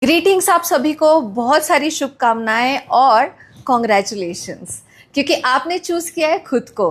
Greetings आप सभी को, बहुत सारी शुभकामनाएं और कॉन्ग्रेचुलेशंस, क्योंकि आपने चूज किया है खुद को।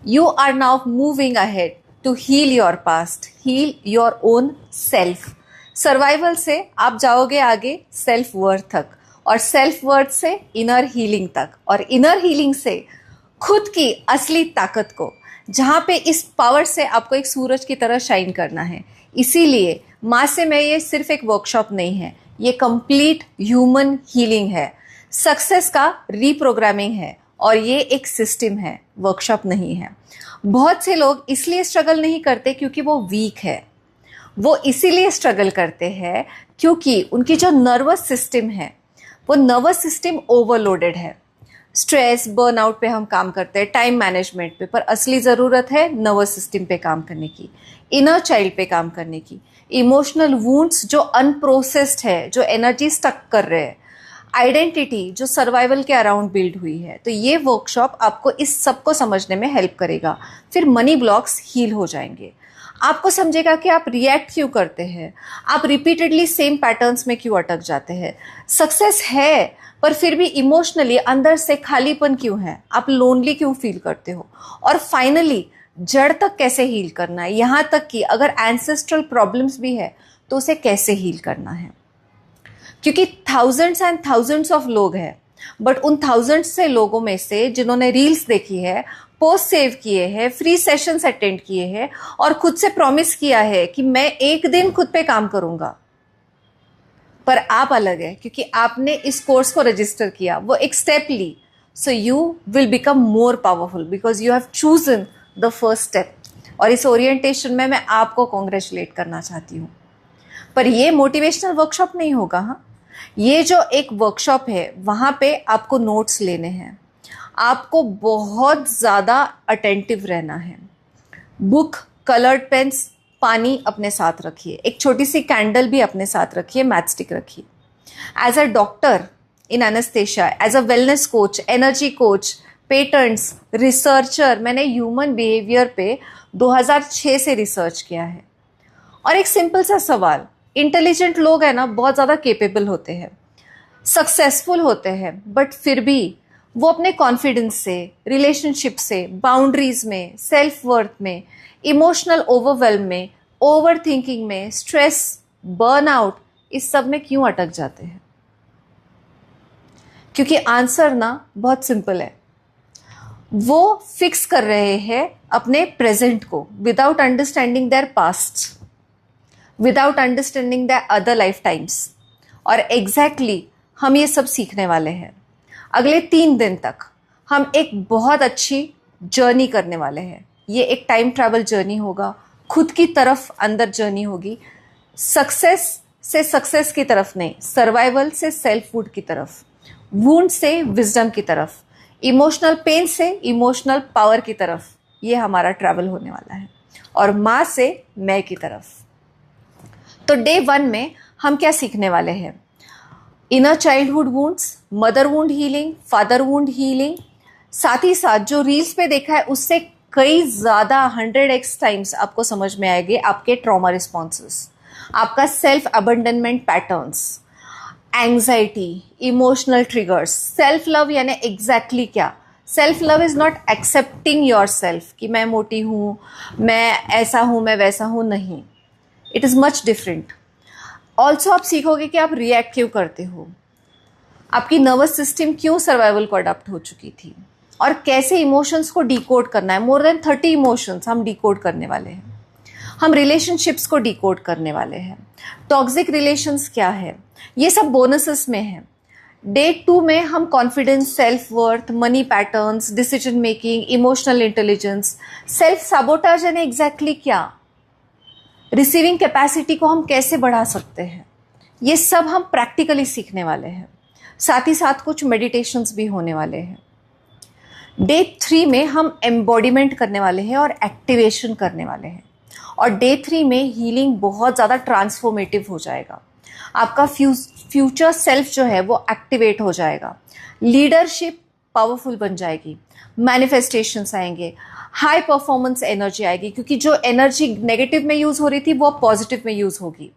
You are now moving ahead to heal your past, heal your own self. Survival से आप जाओगे आगे सेल्फ वर्थ तक, और सेल्फ वर्थ से इनर हीलिंग तक, और इनर हीलिंग से खुद की असली ताकत को, जहां पे इस पावर से आपको एक सूरज की तरह शाइन करना है। इसीलिए माँ से मैं, ये सिर्फ एक वर्कशॉप नहीं है, ये कंप्लीट ह्यूमन हीलिंग है, सक्सेस का रीप्रोग्रामिंग है, और ये एक सिस्टम है, वर्कशॉप नहीं है। बहुत से लोग इसलिए स्ट्रगल नहीं करते क्योंकि वो वीक है। वो इसीलिए स्ट्रगल करते हैं क्योंकि उनकी जो नर्वस सिस्टम है, वो नर्वस सिस्टम ओवरलोडेड है। स्ट्रेस, बर्नआउट पे हम काम करते हैं, टाइम मैनेजमेंट पे, पर असली ज़रूरत है नर्वस सिस्टम पे काम करने की, इनर चाइल्ड पे काम करने की, इमोशनल वुंड्स जो अनप्रोसेस्ड है, जो एनर्जी स्टक कर रहे हैं, आइडेंटिटी जो सर्वाइवल के अराउंड बिल्ड हुई है। तो ये वर्कशॉप आपको इस सब को समझने में हेल्प करेगा। फिर मनी ब्लॉक्स हील हो जाएंगे। आपको समझेगा कि आप रिएक्ट क्यों करते हैं, आप रिपीटेडली सेम पैटर्न्स में क्यों अटक जाते हैं, सक्सेस है पर फिर भी इमोशनली अंदर से खालीपन क्यों है, आप लोनली क्यों फील करते हो, और फाइनली जड़ तक कैसे हील करना है, यहाँ तक कि अगर एंसेस्ट्रल प्रॉब्लम्स भी है तो उसे कैसे हील करना है। क्योंकि थाउजेंड्स एंड थाउजेंड्स ऑफ लोग हैं, बट उन थाउजेंड्स से लोगों में से जिन्होंने रील्स देखी है, पोस्ट सेव किए हैं, फ्री सेशंस अटेंड किए हैं, और खुद से प्रॉमिस किया है कि मैं एक दिन खुद पे काम करूंगा, पर आप अलग है क्योंकि आपने इस कोर्स को रजिस्टर किया, वो एक स्टेप ली। So you will become more powerful because you have chosen the first step. और इस ओरिएंटेशन में मैं आपको कॉन्ग्रेचुलेट करना चाहती हूँ। पर ये मोटिवेशनल वर्कशॉप नहीं होगा। हाँ, ये जो एक वर्कशॉप है, वहाँ पे आपको नोट्स लेने हैं, आपको बहुत ज़्यादा अटेंटिव रहना है। बुक, कलर्ड पेन्स, पानी अपने साथ रखिए, एक छोटी सी कैंडल भी अपने साथ रखिए, मैच स्टिक रखिए। As a doctor in anaesthesia, as a wellness coach, energy coach, patents, researcher, मैंने ह्यूमन बिहेवियर पे 2006 से रिसर्च किया है। और एक सिंपल सा सवाल, इंटेलिजेंट लोग हैं ना, बहुत ज़्यादा केपेबल होते हैं, सक्सेसफुल होते हैं, बट फिर भी वो अपने कॉन्फिडेंस से, रिलेशनशिप से, बाउंड्रीज में, सेल्फ वर्थ में, इमोशनल ओवरवेल्म में, ओवर थिंकिंग में, स्ट्रेस, बर्नआउट, इस सब में क्यों अटक जाते हैं? क्योंकि आंसर ना बहुत सिंपल है। वो फिक्स कर रहे हैं अपने प्रेजेंट को without understanding their past, without understanding their other life times. और एग्जैक्टली हम ये सब सीखने वाले हैं। अगले 3 दिन तक हम एक बहुत अच्छी जर्नी करने वाले हैं। ये एक टाइम ट्रैवल जर्नी होगा, खुद की तरफ अंदर जर्नी होगी, सक्सेस से सक्सेस की तरफ नहीं, सर्वाइवल से सेल्फ वुड की तरफ, वुंड से विजडम की तरफ, इमोशनल पेन से इमोशनल पावर की तरफ। ये हमारा ट्रैवल होने वाला है, और माँ से मैं की तरफ। तो डे 1 में हम क्या सीखने वाले हैं? Inner childhood wounds, mother wound healing, father wound healing, साथ ही साथ जो रील्स पे देखा है उससे कई ज़्यादा 100x टाइम्स आपको समझ में आएंगे आपके ट्रॉमा रिस्पॉन्सेस, आपका self abandonment patterns, anxiety, emotional triggers. Self love यानी एग्जैक्टली क्या? Self love is not accepting yourself कि मैं मोटी हूँ, मैं ऐसा हूँ, मैं वैसा हूँ, नहीं। It is much different. Also आप सीखोगे कि आप रिएक्ट क्यों करते हो, आपकी नर्वस सिस्टम क्यों सर्वाइवल को अडॉप्ट हो चुकी थी, और कैसे इमोशंस को डिकोड करना है। मोर देन 30 इमोशंस हम डिकोड करने वाले हैं। हम रिलेशनशिप्स को डिकोड करने वाले हैं। टॉक्सिक रिलेशंस क्या है, ये सब बोनसेस में है। डे 2 में हम confidence, self worth, money patterns, decision making, emotional intelligence, self साबोटाज यानी एग्जैक्टली क्या, रिसीविंग कैपेसिटी को हम कैसे बढ़ा सकते हैं, ये सब हम प्रैक्टिकली सीखने वाले हैं। साथ ही साथ कुछ मेडिटेशंस भी होने वाले हैं। डे 3 में हम एम्बॉडीमेंट करने वाले हैं और एक्टिवेशन करने वाले हैं। और डे 3 में हीलिंग बहुत ज़्यादा ट्रांसफॉर्मेटिव हो जाएगा। आपका फ्यूचर सेल्फ जो है वो एक्टिवेट हो जाएगा, लीडरशिप पावरफुल बन जाएगी, मैनिफेस्टेशंस आएंगे, हाई परफॉर्मेंस एनर्जी आएगी, क्योंकि जो एनर्जी नेगेटिव में यूज़ हो रही थी वो पॉजिटिव में यूज़ होगी।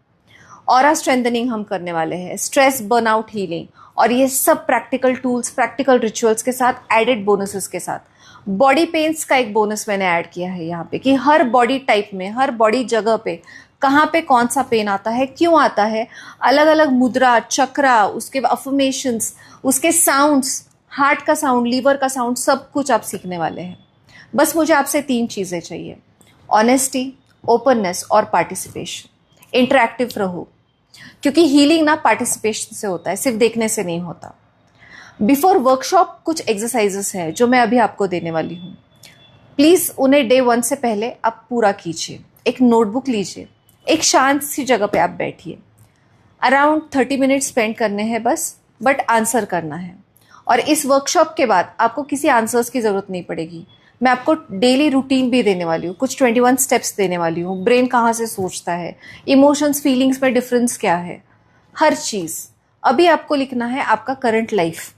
ऑरा स्ट्रेंथनिंग हम करने वाले हैं, स्ट्रेस बर्नआउट हीलिंग, और ये सब प्रैक्टिकल टूल्स, प्रैक्टिकल रिचुअल्स के साथ, एडेड बोनसेस के साथ। बॉडी पेन्स का एक बोनस मैंने ऐड किया है यहाँ पे कि हर बॉडी टाइप में, हर बॉडी जगह पे कहाँ पे कौन सा पेन आता है, क्यों आता है, अलग अलग मुद्रा, चक्रा, उसके अफर्मेशंस, उसके साउंड्स, हार्ट का साउंड, लीवर का साउंड, सब कुछ आप सीखने वाले हैं। बस मुझे आपसे 3 चीज़ें चाहिए: ऑनेस्टी, ओपननेस और पार्टिसिपेशन। इंटरैक्टिव रहो, क्योंकि हीलिंग ना पार्टिसिपेशन से होता है, सिर्फ देखने से नहीं होता। बिफोर वर्कशॉप कुछ एक्सरसाइजेस हैं जो मैं अभी आपको देने वाली हूँ। प्लीज़ उन्हें डे 1 से पहले आप पूरा कीजिए। एक नोटबुक लीजिए, एक शांत सी जगह पे आप बैठिए। अराउंड 30 मिनट स्पेंड करने हैं बस, बट आंसर करना है। और इस वर्कशॉप के बाद आपको किसी आंसर्स की ज़रूरत नहीं पड़ेगी। मैं आपको डेली रूटीन भी देने वाली हूँ, कुछ 21 स्टेप्स देने वाली हूँ। ब्रेन कहाँ से सोचता है, इमोशंस, फीलिंग्स में डिफरेंस क्या है, हर चीज़। अभी आपको लिखना है आपका करंट लाइफ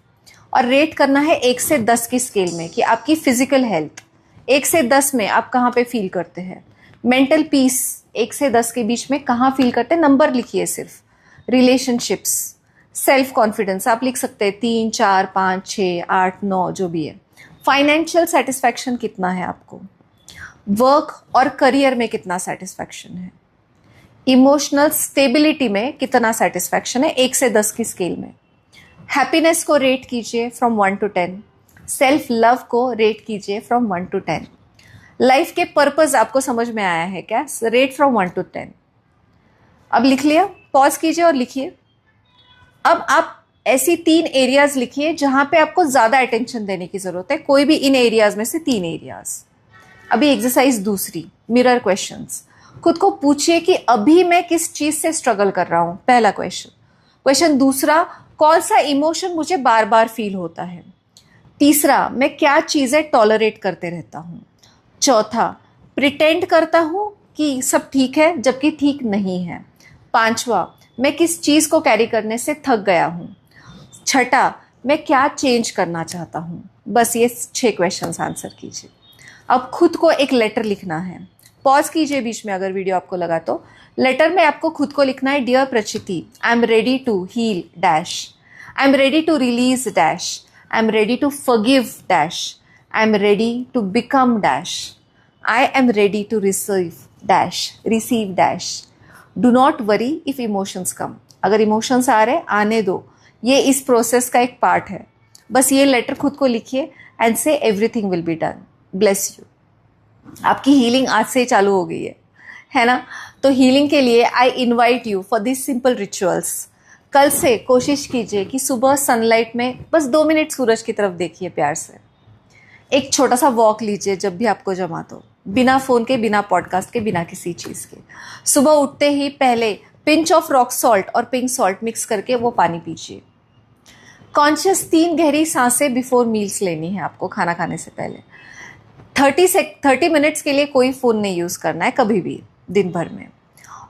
और रेट करना है 1 से 10 की स्केल में कि आपकी फिजिकल हेल्थ 1 से 10 में आप कहाँ पे फील करते हैं। मेंटल पीस 1 से 10 के बीच में कहाँ फील करते हैं, नंबर लिखिए सिर्फ। रिलेशनशिप्स, सेल्फ कॉन्फिडेंस आप लिख सकते हैं 3, 4, 5, 6, 8, 9 जो भी है। फाइनेंशियल सेटिस्फैक्शन कितना है आपको, वर्क और करियर में कितना सेटिस्फैक्शन है, इमोशनल स्टेबिलिटी में कितना सेटिस्फैक्शन है 1 से 10 की स्केल में। हैप्पीनेस को रेट कीजिए फ्रॉम 1 to 10। सेल्फ लव को रेट कीजिए फ्रॉम 1 to 10। लाइफ के पर्पस आपको समझ में आया है क्या, रेट फ्रॉम 1 to 10। अब लिख लिया, पॉज कीजिए और लिखिए। अब आप ऐसी 3 एरियाज लिखिए जहां पे आपको ज्यादा अटेंशन देने की जरूरत है, कोई भी इन एरियाज में से 3 एरियाज। अभी एक्सरसाइज दूसरी, मिरर क्वेश्चंस। खुद को पूछिए कि अभी मैं किस चीज से स्ट्रगल कर रहा हूं, पहला क्वेश्चन दूसरा, कौन सा इमोशन मुझे बार बार फील होता है। तीसरा, मैं क्या चीजें टॉलरेट करते रहता हूं। चौथा, प्रिटेंड करता हूं कि सब ठीक है जबकि ठीक नहीं है। पांचवा, मैं किस चीज को कैरी करने से थक गया हूं। छठा, मैं क्या चेंज करना चाहता हूं। बस ये 6 क्वेश्चंस आंसर कीजिए। अब खुद को एक लेटर लिखना है। पॉज कीजिए बीच में अगर वीडियो आपको लगा तो। लेटर में आपको खुद को लिखना है, dear Prachiti, I am ready to heal dash, I am ready to release dash, I am ready to forgive dash, I am ready to become dash, I am ready to receive dash. Do not worry if emotions come. अगर emotions आ रहे, आने दो, ये इस process का एक part है। बस ये लेटर खुद को लिखिए एंड से everything will be done. Bless you. आपकी हीलिंग आज से चालू हो गई है ना। तो हीलिंग के लिए I invite you for this simple rituals. कल से कोशिश कीजिए कि सुबह सनलाइट में बस 2 मिनट सूरज की तरफ देखिए प्यार से। एक छोटा सा वॉक लीजिए जब भी आपको जमा तो, बिना फोन के, बिना पॉडकास्ट के, बिना किसी चीज के। सुबह उठते ही पहले पिंच ऑफ रॉक सॉल्ट और पिंक सॉल्ट मिक्स करके वो पानी पीजिए। कॉन्शियस 3 गहरी सांसें बिफोर मील्स लेनी है आपको, खाना खाने से पहले। 30 मिनट्स के लिए कोई फ़ोन नहीं यूज़ करना है कभी भी दिन भर में।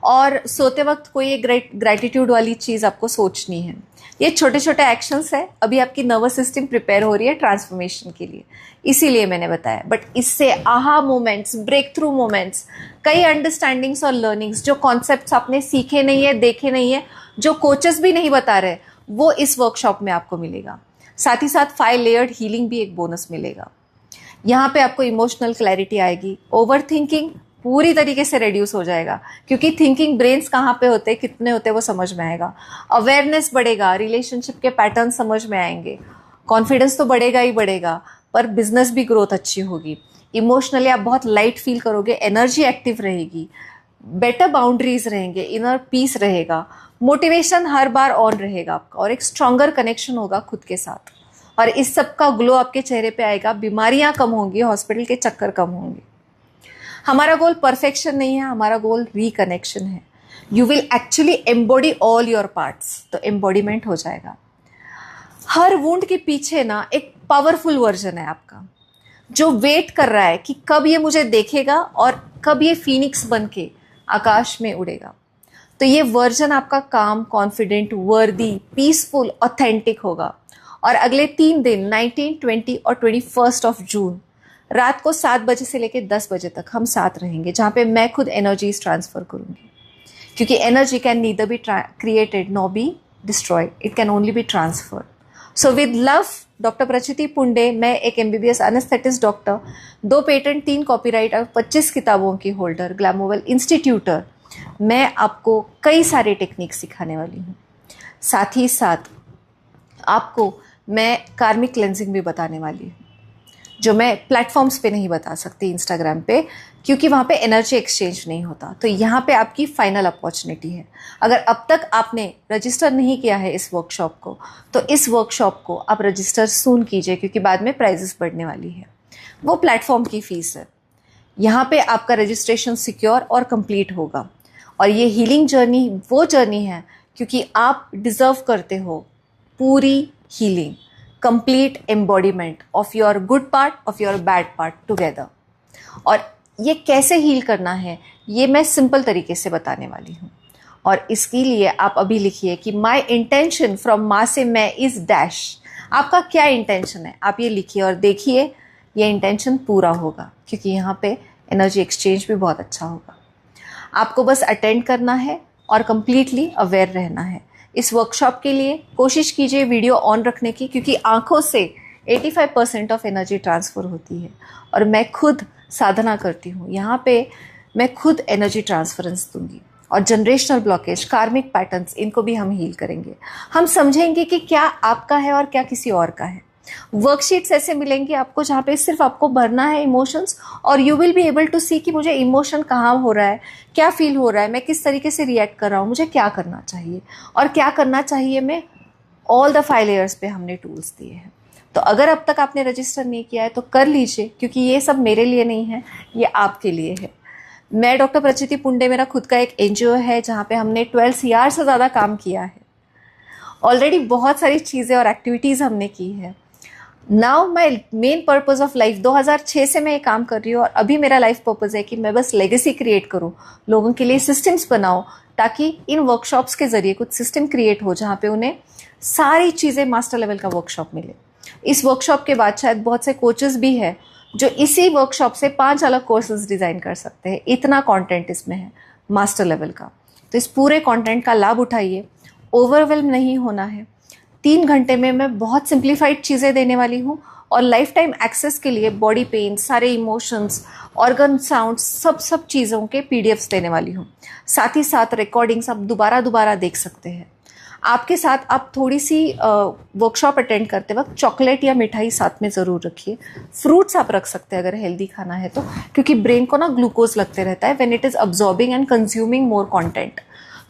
और सोते वक्त कोई एक ग्रैटिट्यूड वाली चीज़ आपको सोचनी है। ये छोटे छोटे एक्शंस है। अभी आपकी नर्वस सिस्टम प्रिपेयर हो रही है ट्रांसफॉर्मेशन के लिए, इसीलिए मैंने बताया। बट इससे आहा मोमेंट्स, ब्रेक थ्रू मोमेंट्स, कई अंडरस्टैंडिंग्स और लर्निंग्स, जो कॉन्सेप्ट्स आपने सीखे नहीं है, देखे नहीं है, जो कोचेस भी नहीं बता रहे, वो इस वर्कशॉप में आपको मिलेगा। साथ ही साथ 5 लेयर्ड हीलिंग भी एक बोनस मिलेगा। यहाँ पे आपको इमोशनल क्लैरिटी आएगी, ओवर थिंकिंग पूरी तरीके से रिड्यूस हो जाएगा, क्योंकि थिंकिंग ब्रेन्स कहाँ पे होते हैं, कितने होते हैं, वो समझ में आएगा। अवेयरनेस बढ़ेगा, रिलेशनशिप के पैटर्न समझ में आएंगे, कॉन्फिडेंस तो बढ़ेगा ही बढ़ेगा, पर बिजनेस भी ग्रोथ अच्छी होगी। इमोशनली आप बहुत लाइट फील करोगे, एनर्जी एक्टिव रहेगी, बेटर बाउंड्रीज रहेंगे, इनर पीस रहेगा, मोटिवेशन हर बार ऑन रहेगा आपका, और एक स्ट्रॉन्गर कनेक्शन होगा खुद के साथ। और इस सब का ग्लो आपके चेहरे पे आएगा, बीमारियां कम होंगी, हॉस्पिटल के चक्कर कम होंगे। हमारा गोल परफेक्शन नहीं है, हमारा गोल रिकनेक्शन है। You will actually embody all your parts, तो एम्बॉडीमेंट हो जाएगा। हर वुंड के पीछे ना एक पावरफुल वर्जन है आपका, जो वेट कर रहा है कि कब ये मुझे देखेगा और कब ये फीनिक्स बन के आकाश में उड़ेगा। तो ये वर्जन आपका काम, कॉन्फिडेंट, वर्दी, पीसफुल, ऑथेंटिक होगा। और अगले 3 दिन 19, 20 और 21 जून रात को 7 बजे से लेकर 10 बजे तक हम साथ रहेंगे, जहाँ पे मैं खुद एनर्जीज ट्रांसफर करूँगी। क्योंकि energy can neither be created nor be destroyed, it can only be transferred. So with love, doctor Prachiti Punde, मैं एक MBBS anaesthetist doctor, 2 patent, 3 copyright और 25 किताबों की होल्डर, ग्लैमोवेल इंस्टीट्यूटर, मैं आपको कई सारे टेक्निक सिखाने वाली हूँ. साथ ही साथ आपको मैं कार्मिक क्लेंजिंग भी बताने वाली हूँ, जो मैं प्लेटफॉर्म्स पे नहीं बता सकती, इंस्टाग्राम पे, क्योंकि वहाँ पे एनर्जी एक्सचेंज नहीं होता. तो यहाँ पे आपकी फाइनल अपॉर्चुनिटी है. अगर अब तक आपने रजिस्टर नहीं किया है इस वर्कशॉप को, तो इस वर्कशॉप को आप रजिस्टर सून कीजिए, क्योंकि बाद में प्राइजेस बढ़ने वाली है. वो प्लेटफॉर्म की फ़ीस है. यहाँ पे आपका रजिस्ट्रेशन सिक्योर और कंप्लीट होगा. और ये हीलिंग जर्नी वो जर्नी है क्योंकि आप डिज़र्व करते हो पूरी healing, complete embodiment of your good part, of your bad part together. और ये कैसे हील करना है ये मैं सिंपल तरीके से बताने वाली हूँ. और इसके लिए आप अभी लिखिए कि माई इंटेंशन फ्रॉम माँ से मैं इज़ डैश. आपका क्या इंटेंशन है आप ये लिखिए और देखिए ये इंटेंशन पूरा होगा, क्योंकि यहाँ पे एनर्जी एक्सचेंज भी बहुत अच्छा होगा. आपको बस अटेंड करना है और कंप्लीटली अवेयर रहना है. इस वर्कशॉप के लिए कोशिश कीजिए वीडियो ऑन रखने की, क्योंकि आंखों से 85% ऑफ एनर्जी ट्रांसफ़र होती है. और मैं खुद साधना करती हूँ, यहाँ पे मैं खुद एनर्जी ट्रांसफरेंस दूंगी. और जनरेशनल ब्लॉकेज, कार्मिक पैटर्न्स, इनको भी हम हील करेंगे. हम समझेंगे कि क्या आपका है और क्या किसी और का है. वर्कशीट्स ऐसे मिलेंगे आपको जहाँ पे सिर्फ आपको भरना है इमोशंस, और you will be able to see कि मुझे इमोशन कहाँ हो रहा है, क्या फील हो रहा है, मैं किस तरीके से रिएक्ट कर रहा हूँ, मुझे क्या करना चाहिए और क्या करना चाहिए. मैं ऑल द 5 लेयर्स पे हमने टूल्स दिए हैं. तो अगर अब तक आपने रजिस्टर नहीं किया है तो कर लीजिए, क्योंकि ये सब मेरे लिए नहीं है, ये आपके लिए है. मैं डॉक्टर प्रचिति पुंडे, मेरा खुद का एक NGO है जहाँ पे हमने 12 CR से ज़्यादा काम किया है. ऑलरेडी बहुत सारी चीज़ें और एक्टिविटीज़ हमने की है. Now my main purpose of life, 2006 से मैं ये काम कर रही हूँ और अभी मेरा लाइफ पर्पज़ है कि मैं बस लेगेसी क्रिएट करूँ, लोगों के लिए सिस्टम्स बनाऊँ, ताकि इन वर्कशॉप्स के ज़रिए कुछ सिस्टम क्रिएट हो जहाँ पे उन्हें सारी चीज़ें मास्टर लेवल का वर्कशॉप मिले. इस वर्कशॉप के बाद शायद बहुत से कोचेस भी हैं जो इसी वर्कशॉप से 5 अलग कोर्सेज डिज़ाइन कर सकते हैं. इतना कंटेंट इसमें है मास्टर लेवल का. तो इस पूरे कंटेंट का लाभ उठाइए, ओवरवेल्म नहीं होना है. 3 घंटे में मैं बहुत सिंप्लीफाइड चीज़ें देने वाली हूँ और लाइफ टाइम एक्सेस के लिए बॉडी पेन, सारे इमोशंस, ऑर्गन साउंड, सब चीज़ों के PDFs देने वाली हूँ. साथ ही साथ रिकॉर्डिंग्स आप दोबारा देख सकते हैं. आपके साथ आप थोड़ी सी वर्कशॉप अटेंड करते वक्त चॉकलेट या मिठाई साथ में ज़रूर रखिए. फ्रूट्स आप रख सकते हैं अगर हेल्दी खाना है तो, क्योंकि ब्रेन को ना ग्लूकोज लगते रहता है when it is absorbing and consuming more content.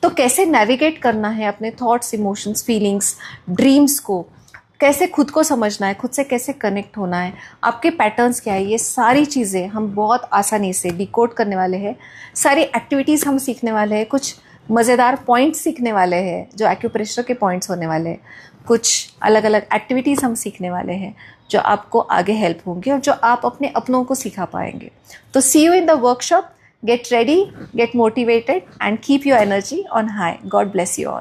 तो कैसे नेविगेट करना है अपने थॉट्स, इमोशंस, फीलिंग्स, ड्रीम्स को, कैसे खुद को समझना है, खुद से कैसे कनेक्ट होना है, आपके पैटर्न्स क्या है, ये सारी चीज़ें हम बहुत आसानी से डिकोड करने वाले हैं. सारी एक्टिविटीज़ हम सीखने वाले हैं. कुछ मज़ेदार पॉइंट्स सीखने वाले हैं जो एक्यूप्रेशर के पॉइंट्स होने वाले हैं. कुछ अलग अलग एक्टिविटीज़ हम सीखने वाले हैं जो आपको आगे हेल्प होंगे और जो आप अपने अपनों को सिखा पाएंगे. तो see you in the workshop. Get ready, get motivated, and keep your energy on high. God bless you all.